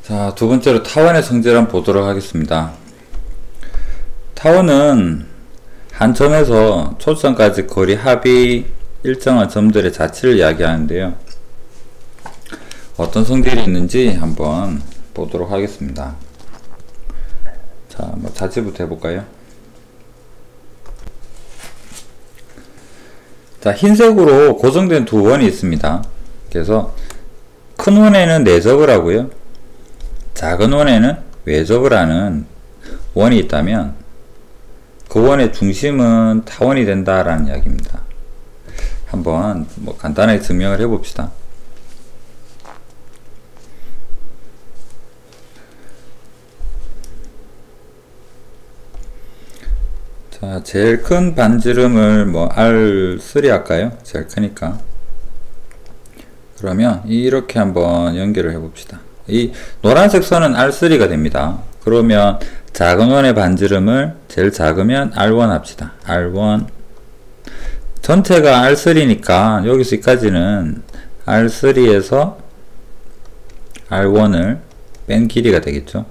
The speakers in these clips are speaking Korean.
자, 두 번째로 타원의 성질을 한번 보도록 하겠습니다. 타원은 한 점에서 초점까지 거리 합이 일정한 점들의 자치를 이야기하는데요. 어떤 성질이 있는지 한번 보도록 하겠습니다. 자, 자치부터 해볼까요? 자, 흰색으로 고정된 두 원이 있습니다. 그래서 큰 원에는 내접을 하고요, 작은 원에는 외접을 하는 원이 있다면 그 원의 중심은 타원이 된다라는 이야기입니다. 한번 간단하게 증명을 해봅시다. 자, 제일 큰 반지름을 R3 할까요? 제일 크니까. 그러면 이렇게 한번 연결을 해봅시다. 이 노란색 선은 R3가 됩니다. 그러면 작은 원의 반지름을 제일 작으면 R1 합시다. R1 전체가 R3니까 여기서 여기까지는 R3에서 R1을 뺀 길이가 되겠죠.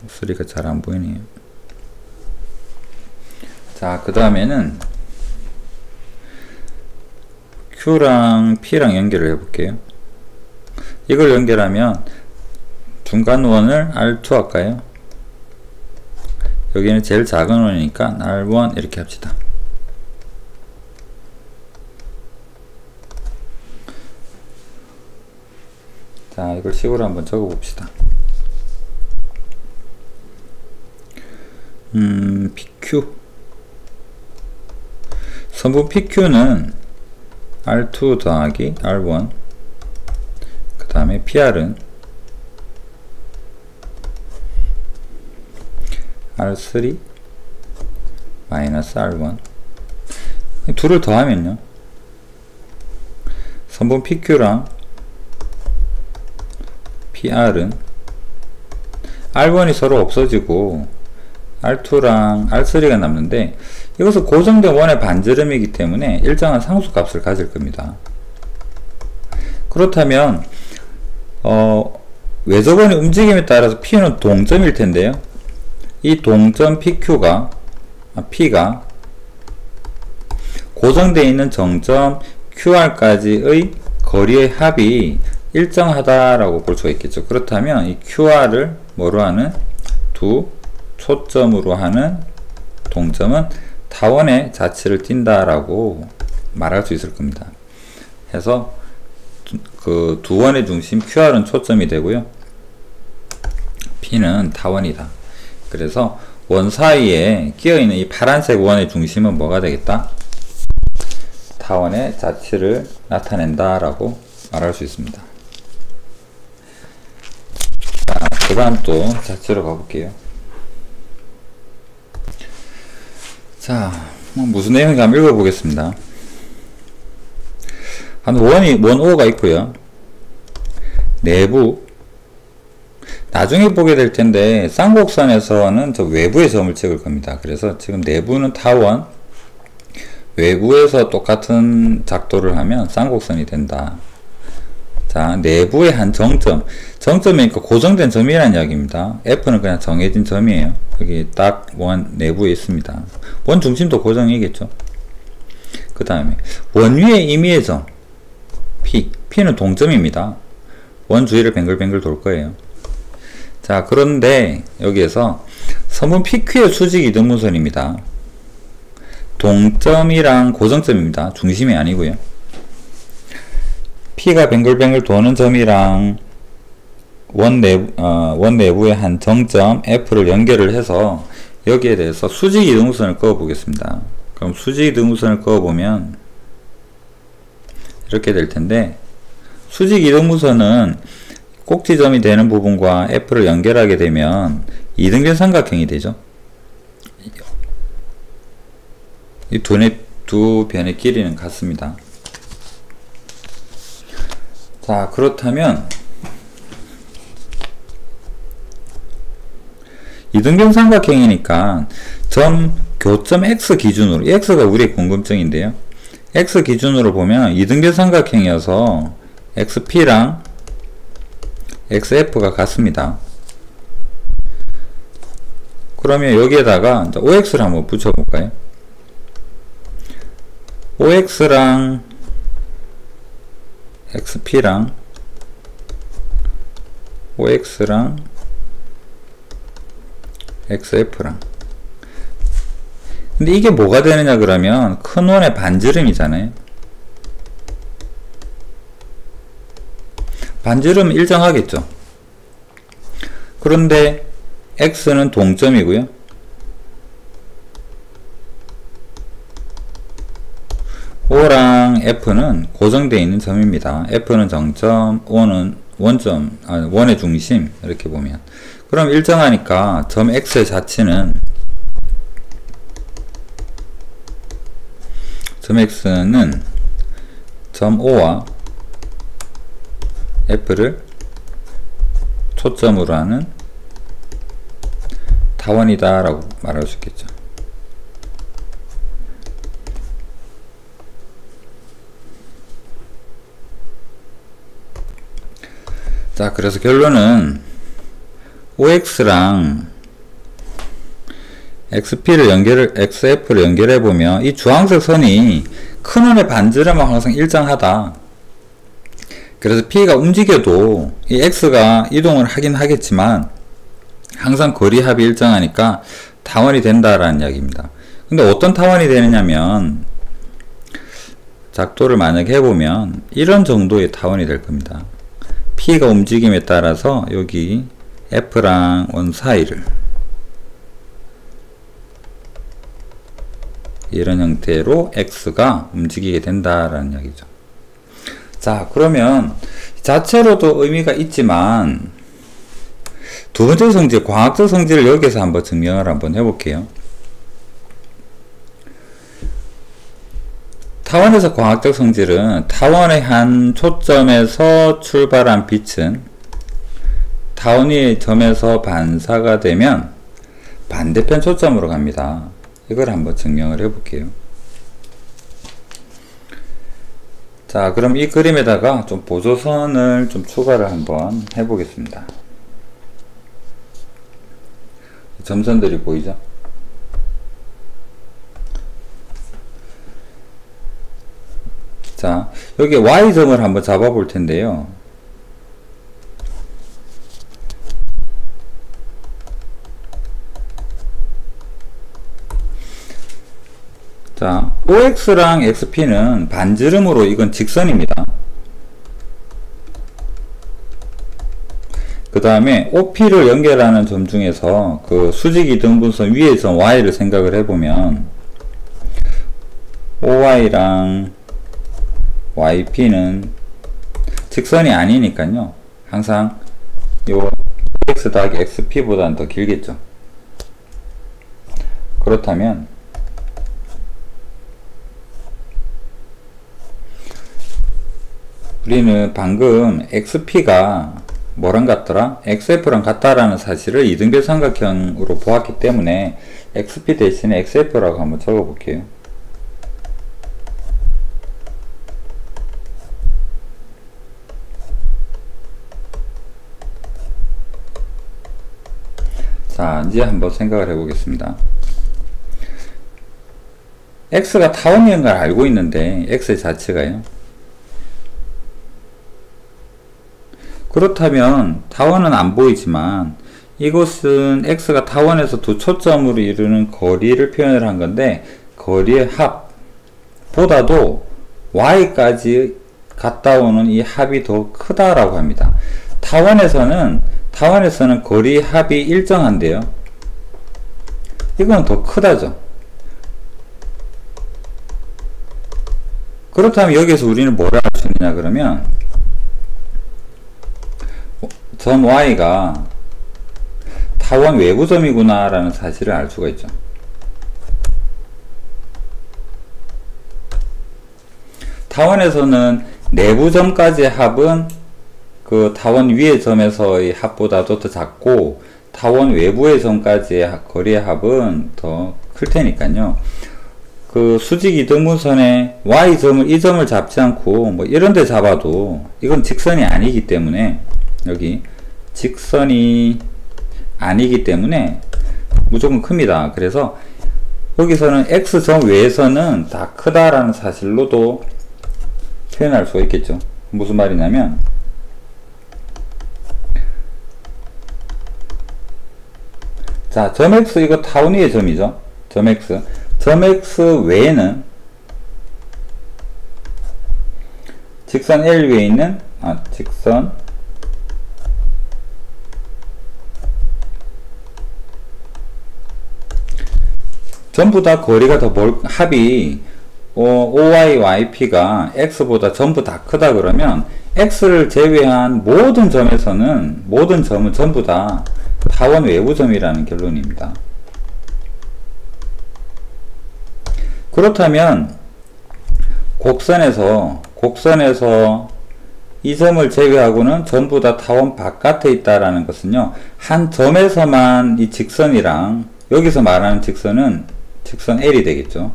3가 잘 안 보이네요. 자, 그 다음에는 Q랑 P랑 연결을 해볼게요. 이걸 연결하면 중간 원을 R2 할까요? 여기는 제일 작은 원이니까 R1 이렇게 합시다. 자, 이걸 식으로 한번 적어 봅시다. PQ 선분 PQ는 R2 더하기 R1, 그 다음에 PR은 R3 마이너스 R1. 둘을 더하면요, 선분 PQ랑 PR은 R1이 서로 없어지고 R2랑 R3가 남는데, 이것은 고정된 원의 반지름이기 때문에 일정한 상수값을 가질 겁니다. 그렇다면 외접원의 움직임에 따라서 P는 동점일 텐데요, 이 동점 PQ가 P가 고정되어 있는 정점 QR까지의 거리의 합이 일정하다라고 볼 수가 있겠죠. 그렇다면 이 QR을 뭐로 하는 두 초점으로 하는 동점은 타원의 자치를 띈다라고 말할 수 있을 겁니다. 해서 그 두 원의 중심 QR은 초점이 되고요, P는 타원이다. 그래서 원 사이에 끼어있는 이 파란색 원의 중심은 뭐가 되겠다? 타원의 자치를 나타낸다 라고 말할 수 있습니다. 자, 그 다음 또 자치로 가볼게요. 자, 무슨 내용인가 한번 읽어보겠습니다. 한 원 O가 있고요, 내부, 나중에 보게 될 텐데 쌍곡선에서는 저 외부의 점을 찍을 겁니다. 그래서 지금 내부는 타원, 외부에서 똑같은 작도를 하면 쌍곡선이 된다. 자, 내부의 한 정점, 정점이니까 고정된 점이라는 이야기입니다. F는 그냥 정해진 점이에요. 여기 딱 원 내부에 있습니다. 원 중심도 고정이겠죠. 그 다음에 원 위의 임의의 점 P는 동점입니다. 원 주위를 뱅글뱅글 돌 거예요. 자, 그런데 여기에서 선분 PQ의 수직 이등분선입니다. 동점이랑 고정점입니다. 중심이 아니고요. P가 뱅글뱅글 도는 점이랑 원 내부의 한 정점 F를 연결을 해서 여기에 대해서 수직 이등분선을 그어 보겠습니다. 그럼 수직 이등분선을 그어 보면 이렇게 될 텐데, 수직 이등분선은 꼭지점이 되는 부분과 F를 연결하게 되면 이등변 삼각형이 되죠. 이 두 변의 길이는 같습니다. 자, 그렇다면 이등변 삼각형이니까 교점 X 기준으로, 이 X가 우리의 궁금증인데요, X 기준으로 보면 이등변 삼각형이어서 XP랑 XF가 같습니다. 그러면 여기에다가 OX를 한번 붙여볼까요? OX랑 XP랑 OX랑 XF랑, 근데 이게 뭐가 되느냐 그러면 큰 원의 반지름이잖아요. 반지름은 일정하겠죠. 그런데 X는 동점이고요, O랑 F는 고정되어 있는 점입니다. F는 정점, O는 원점, 원의 중심, 이렇게 보면. 그럼 일정하니까 점 X의 자치는, 점 X는 점 O와 F를 초점으로 하는 타원이다 라고 말할 수 있겠죠. 자, 그래서 결론은 OX랑 XF를 연결해 보면 이 주황색 선이 큰 원의 반지름은 항상 일정하다. 그래서 P가 움직여도 이 X가 이동을 하긴 하겠지만 항상 거리 합이 일정하니까 타원이 된다라는 이야기입니다. 근데 어떤 타원이 되느냐면, 작도를 만약에 해보면 이런 정도의 타원이 될 겁니다. P가 움직임에 따라서 여기 F랑 원 사이를 이런 형태로 X가 움직이게 된다라는 이야기죠. 자, 그러면 자체로도 의미가 있지만 두 번째 성질, 광학적 성질을 여기서 한번 증명을 한번 해볼게요. 타원에서 광학적 성질은 타원의 한 초점에서 출발한 빛은 타원 위의 점에서 반사가 되면 반대편 초점으로 갑니다. 이걸 한번 증명을 해볼게요. 자, 그럼 이 그림에다가 좀 보조선을 좀 추가를 한번 해보겠습니다. 점선들이 보이죠? 자, 여기 Y점을 한번 잡아 볼 텐데요. 자, OX랑 XP는 반지름으로 이건 직선입니다. 그 다음에 OP를 연결하는 점 중에서 그 수직이 등분선 위의 점 Y를 생각을 해보면 OY랑 YP는 직선이 아니니까요. 항상 요 OX 더하기 XP보다는 더 길겠죠. 그렇다면 우리는 방금 XP가 뭐랑 같더라? XF랑 같다라는 사실을 이등변 삼각형으로 보았기 때문에 XP 대신에 XF라고 한번 적어 볼게요. 자, 이제 한번 생각을 해보겠습니다. X가 타원인 걸 알고 있는데 X의 자체가요. 그렇다면 타원은 안 보이지만 이것은 X가 타원에서 두 초점으로 이루는 거리를 표현을 한 건데, 거리의 합보다도 Y까지 갔다 오는 이 합이 더 크다라고 합니다. 타원에서는 거리 합이 일정한데요. 이건 더 크다죠. 그렇다면 여기서 우리는 뭐라 할 수 있느냐 그러면 점 Y가 타원 외부점이구나 라는 사실을 알 수가 있죠. 타원에서는 내부점까지의 합은 그 타원 위의 점에서의 합보다도 더 작고, 타원 외부의 점까지의 거리의 합은 더 클 테니까요. 그 수직 이등분선의 Y점을 이 점을 잡지 않고 뭐 이런 데 잡아도 이건 직선이 아니기 때문에 여기 직선이 아니기 때문에 무조건 큽니다. 그래서 여기서는 x점 외에서는 다 크다라는 사실로도 표현할 수가 있겠죠. 무슨 말이냐면 자, 점 x 이거 타원 위의 점이죠. 점 x 외에는 직선 L 위에 있는 직선 전부 다 거리가 더 합이 OY, YP가 X보다 전부 다 크다 그러면 X를 제외한 모든 점에서는 모든 점은 전부 다 타원 외부점이라는 결론입니다. 그렇다면 곡선에서 이 점을 제외하고는 전부 다 타원 바깥에 있다라는 것은요, 한 점에서만 이 직선이랑 여기서 말하는 직선은 직선 L이 되겠죠.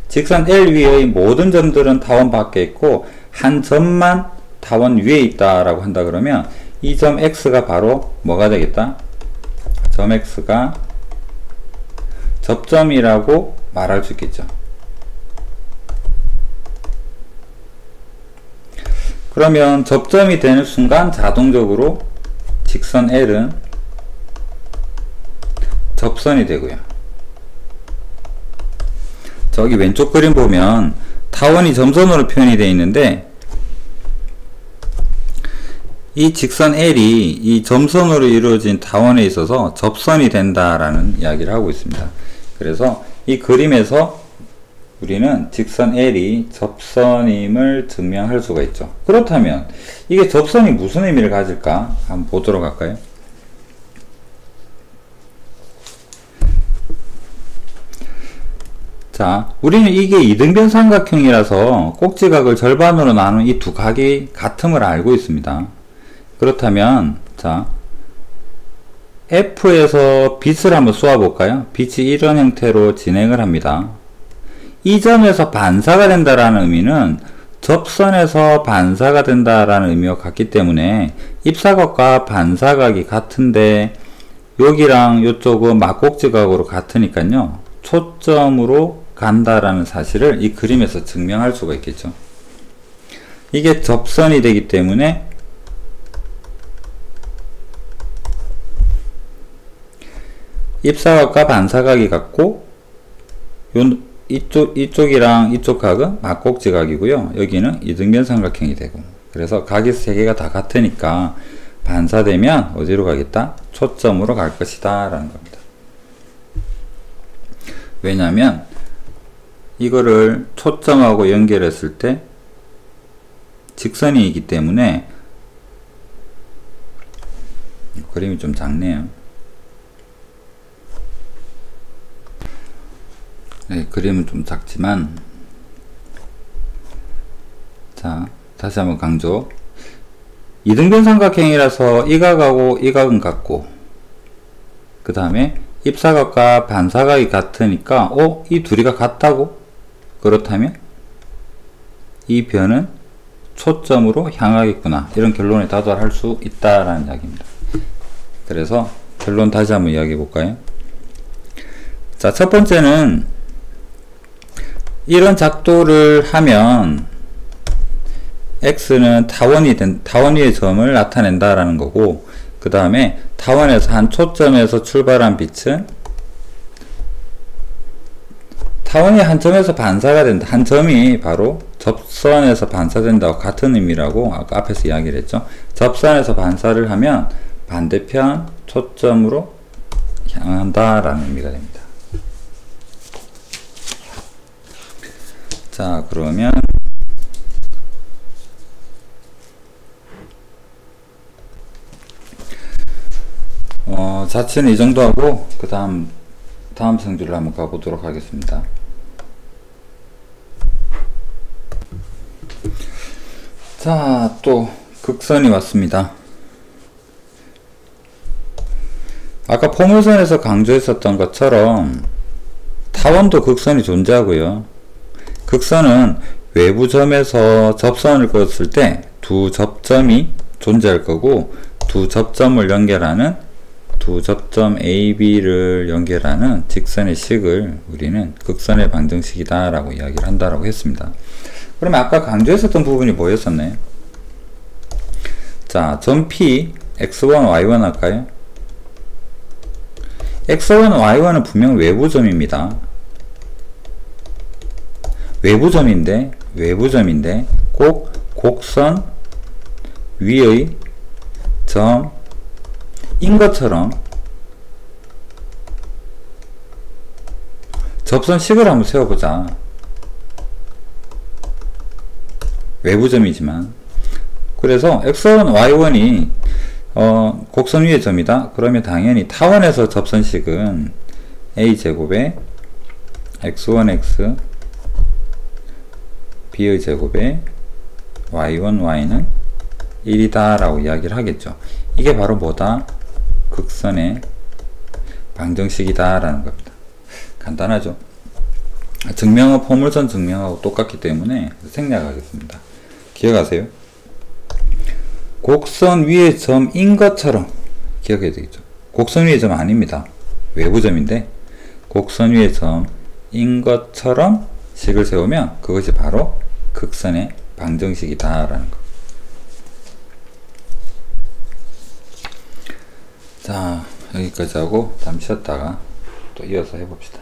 직선 L 위의 모든 점들은 타원 밖에 있고 한 점만 타원 위에 있다라고 한다 그러면 이 점 X가 바로 뭐가 되겠다? 점 X가 접점이라고 말할 수 있겠죠. 그러면 접점이 되는 순간 자동적으로 직선 L은 접선이 되고요. 저기 왼쪽 그림 보면 타원이 점선으로 표현이 되어 있는데 이 직선 L이 이 점선으로 이루어진 타원에 있어서 접선이 된다라는 이야기를 하고 있습니다. 그래서 이 그림에서 우리는 직선 L이 접선임을 증명할 수가 있죠. 그렇다면 이게 접선이 무슨 의미를 가질까? 한번 보도록 할까요? 자, 우리는 이게 이등변 삼각형이라서 꼭지각을 절반으로 나눈 이 두 각이 같음을 알고 있습니다. 그렇다면 자, F에서 빛을 한번 쏘아 볼까요? 빛이 이런 형태로 진행을 합니다. 이 점에서 반사가 된다라는 의미는 접선에서 반사가 된다라는 의미와 같기 때문에 입사각과 반사각이 같은데 여기랑 이쪽은 막꼭지각으로 같으니까요, 초점으로 간다라는 사실을 이 그림에서 증명할 수가 있겠죠. 이게 접선이 되기 때문에 입사각과 반사각이 같고 이쪽이랑 이쪽 각은 막꼭지각이고요. 여기는 이등변 삼각형이 되고, 그래서 각이 세 개가 다 같으니까 반사되면 어디로 가겠다? 초점으로 갈 것이다 라는 겁니다. 왜냐하면 이거를 초점하고 연결했을 때 직선이기 때문에, 그림이 좀 작네요. 네, 그림은 좀 작지만, 자, 다시 한번 강조. 이등변 삼각형이라서 이 각하고 이 각은 같고, 그 다음에 입사각과 반사각이 같으니까 이 둘이가 같다고? 그렇다면 이 변은 초점으로 향하겠구나, 이런 결론에 다다를 수 있다라는 이야기입니다. 그래서 결론 다시 한번 이야기해 볼까요? 자, 첫 번째는 이런 작도를 하면 x는 타원 위의 점을 나타낸다라는 거고, 그 다음에 타원에서 한 초점에서 출발한 빛은 타원이 한 점에서 반사가 된다. 한 점이 바로 접선에서 반사된다고 같은 의미라고 아까 앞에서 이야기를 했죠. 접선에서 반사를 하면 반대편 초점으로 향한다라는 의미가 됩니다. 자, 그러면 자체는 이 정도 하고 그 다음 성질을 한번 가보도록 하겠습니다. 자, 또 극선이 왔습니다. 아까 포물선에서 강조했었던 것처럼 타원도 극선이 존재하고요. 극선은 외부 점에서 접선을 그었을 때 두 접점이 존재할 거고, 두 접점을 연결하는 두 접점 AB를 연결하는 직선의 식을 우리는 극선의 방정식이다 라고 이야기를 한다라고 했습니다. 그러면 아까 강조했었던 부분이 뭐였었나요? 자, 점 P x1, y1 할까요? x1, y1은 분명 외부점입니다. 외부점인데 꼭 곡선 위의 점인 것처럼 접선식을 한번 세워보자. 외부점이지만. 그래서 x1, y1이 곡선 위의 점이다. 그러면 당연히 타원에서 접선식은 a제곱에 x1x b의 제곱에 y1, y는 1이다 라고 이야기를 하겠죠. 이게 바로 뭐다? 극선의 방정식이다 라는 겁니다. 간단하죠. 증명은 포물선 증명하고 똑같기 때문에 생략하겠습니다. 기억하세요. 곡선 위의 점인 것처럼 기억해야 되겠죠. 곡선 위의 점 아닙니다. 외부점인데 곡선 위의 점인 것처럼 식을 세우면 그것이 바로 극선의 방정식이다 라는 거. 자, 여기까지 하고 잠시 쉬었다가 또 이어서 해봅시다.